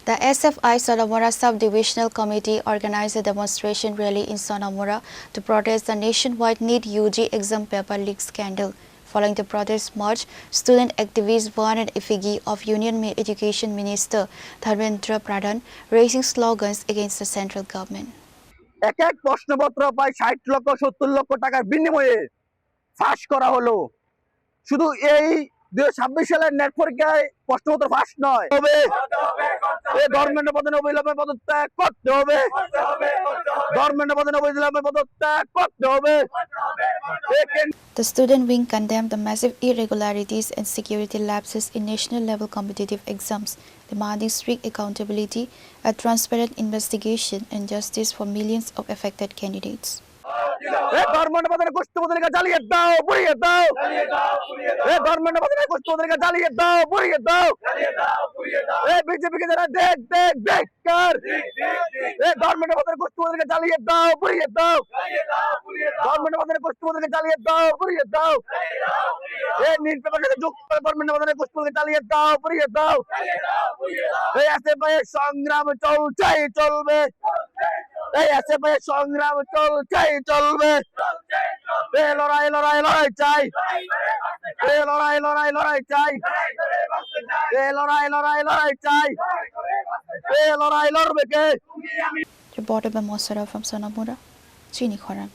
The SFI Sonamura Sub-Divisional Committee organized a demonstration rally in Sonamura to protest the nationwide NEET-UG exam paper leak scandal. Following the protest march, student activists warned an effigy of Union Education Minister Dharmendra Pradhan, raising slogans against the central government. এক এক প্রশ্নপত্র প্রায় 60 লক্ষ 70 লক্ষ টাকার বিনিময়ে ফাঁস করা হলো। শুধু এই 2026 সালের নেট পরীক্ষায় প্রশ্নপত্র ফাঁস নয়, এই গভর্নমেন্টের পদে অবিলম্বে পদত্যাগ করতে হবে, গভর্নমেন্টের পদে অবিলম্বে পদত্যাগ করতে হবে। The student wing condemned the massive irregularities and security lapses in national-level competitive exams, demanding strict accountability, a transparent investigation, and justice for millions of affected candidates. গভর্নমেন্টের পদে কুষ্ঠপত্রিকা জ্বালিয়ে দাও, পুড়িয়ে দাও। গভর্নমেন্টের পদে কুষ্ঠপত্রিকা জ্বালিয়ে দাও, পুড়িয়ে দাও। বিজেপিকে যারা দেখ দেখ দেখ কর, গভর্নমেন্টের পদে কুষ্ঠপত্রিকা জ্বালিয়ে দাও, পুড়িয়ে দাও। গভর্নমেন্টের পদে কুষ্ঠপত্রিকা জ্বালিয়ে দাও, পুড়িয়ে দাও। নীট পেপারের সাথে যুক্ত গভর্নমেন্টের পদে কুষ্ঠপত্রিকা জ্বালিয়ে দাও, পুড়িয়ে দাও। এই এসএফআই সংগ্রাম চলছেই চলবে, এই এসএফআই সংগ্রাম চলছেই চলবে। এই লড়াই লড়াই লড়াই চাই, এই লড়াই লড়াই লড়াই চাই, এই লড়াই লড়াই লড়াই চাই, এই লড়াই লড়বে কে? Reported by Mosara from Sonamura, Chini, Khorang.